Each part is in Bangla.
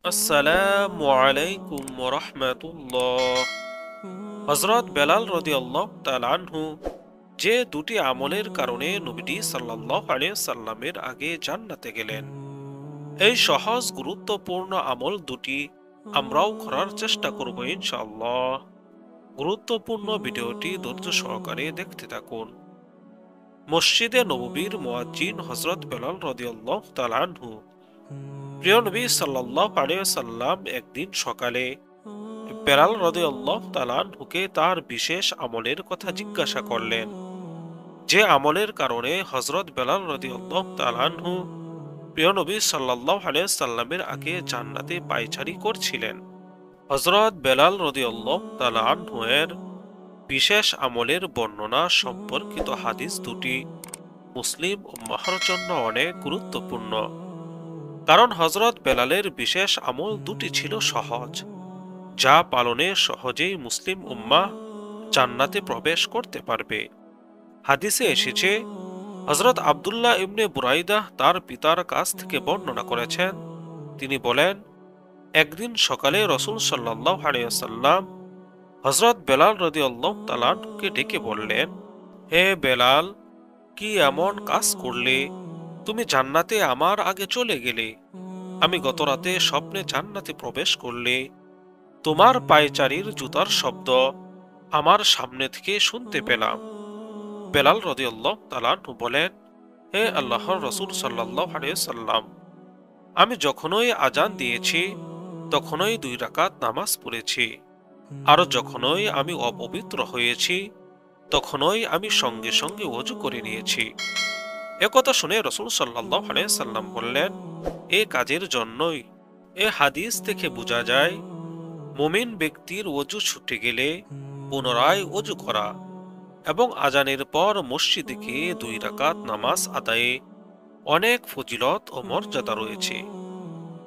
আসসালামু আলাইকুম ওয়া রাহমাতুল্লাহ। হযরত বেলাল রাদিয়াল্লাহু তাআলা আনহু যে দুটি আমলের কারণে নবীজি সাল্লাল্লাহু আলাইহি সাল্লামের আগে জান্নাতে গেলেন, এই সহজ গুরুত্বপূর্ণ আমল দুটি আমরাও করার চেষ্টা করব ইনশাআল্লাহ। গুরুত্বপূর্ণ ভিডিওটি ধৈর্য সহকারে দেখতে থাকুন। মসজিদে নববীর মুয়াজ্জিন হযরত বেলাল রাদিয়াল্লাহু তাআলা আনহু, প্রিয় নবী সাল্লাল্লাহু আলাইহি সাল্লাম একদিন সকালে বেলাল রাদিয়াল্লাহু তাআলা আনহুকে তার বিশেষ আমলের কথা জিজ্ঞাসা করলেন, যে আমলের কারণে হযরত বেলাল রাদিয়াল্লাহু তাআলা আনহু প্রিয় নবী সাল্লাল্লাহু আলাইহি সাল্লামের আগে জান্নাতে পায়চারি করছিলেন। হযরত বেলাল রাদিয়াল্লাহু তাআলা আনহু এর বিশেষ আমলের বর্ণনা সম্পর্কিত হাদিস দুটি মুসলিম উম্মাহর জন্য অনেক গুরুত্বপূর্ণ, কারণ হযরত বেলালের বিশেষ আমল দুটি ছিল সহজ, যা পালনে সহজেই মুসলিম উম্মাহ জান্নাতে প্রবেশ করতে পারবে। হাদিসে এসেছে, হযরত আব্দুল্লাহ ইবনে বুরাইদাহ তার পিতার কাছ থেকে বর্ণনা করেছেন, তিনি বলেন, একদিন সকালে রাসূল সাল্লাল্লাহু আলাইহি ওয়াসাল্লাম হযরত বেলাল রাদিয়াল্লাহু তাআলা আনহুকে ডেকে বললেন, হে বেলাল, কি এমন কাজ করলে তুমি জান্নাতে আমার আগে চলে গেলে? আমি গতরাতে স্বপ্নে জান্নাতে প্রবেশ করলে তোমার পায়চারির জুতার শব্দ আমার সামনে থেকে শুনতে পেলাম। বেলাল রাদিয়াল্লাহু তাআলা আনহু বলেন, হে আল্লাহর রাসূল সাল্লাল্লাহু আলাইহি সাল্লাম, আমি যখনই আজান দিয়েছি তখনই 2 রাকাত নামাজ পড়েছি, আর যখনই আমি অপবিত্র হয়েছি তখনই আমি সঙ্গে সঙ্গে ওযু করে নিয়েছি। একথা শুনে রাসূল সাল্লাল্লাহু আলাইহি সাল্লাম বললেন, এ কাজের জন্যই এ হাদিস থেকে বোঝা যায়, মুমিন ব্যক্তির ওযু ছুটে গেলে পুনরায় ওযু করা এবং আজানের পর মসজিদে গিয়ে 2 রাকাত নামাজ আদায়ে অনেক ফজিলত ও মর্যাদা রয়েছে,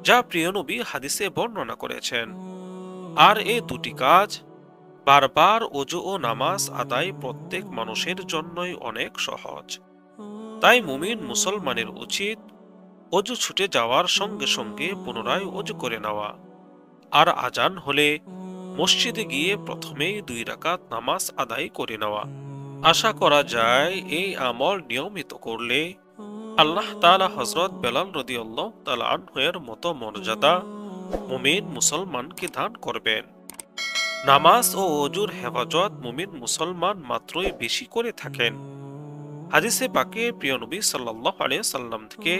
যা প্রিয় নবী হাদিসে বর্ণনা করেছেন। আর এই দুটি কাজ বারবার ওযু ও নামাজ আদায় প্রত্যেক মানুষের জন্যই অনেক সহজ। তাই মুমিন মুসলমানের উচিত ওযু ছুটে যাওয়ার সঙ্গে সঙ্গে পুনরায় ওযু করে নেওয়া, আর আজান হলে মসজিদে গিয়ে প্রথমেই 2 রাকাত নামাজ আদায় করে নেওয়া। আশা করা যায় এই আমল নিয়মিত করলে আল্লাহ তাআলা হযরত বেলাল রাদিয়াল্লাহু তাআলা আনহু এর মতো মর্যাদা মুমিন মুসলমানকে দান করবেন। নামাজ ও ওযুর হেফাজত মুমিন মুসলমান মাত্রই বেশি করে থাকেন। হাদিসে পাকে প্রিয় নবী সাল্লাল্লাহু আলাইহি সাল্লাম থেকে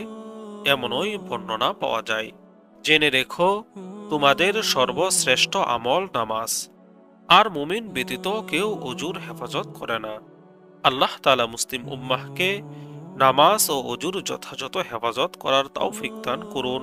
এমনই বর্ণনা পাওয়া যায়, জেনে রেখো, তোমাদের সর্বশ্রেষ্ঠ আমল নামাজ, আর মুমিন ব্যতীত কেউ ওযুর হেফাজত করে না। আল্লাহ তাআলা মুসলিম উম্মাহকে নামাজ ও ওযুর যথাযথ হেফাজত করার তৌফিক দান করুন।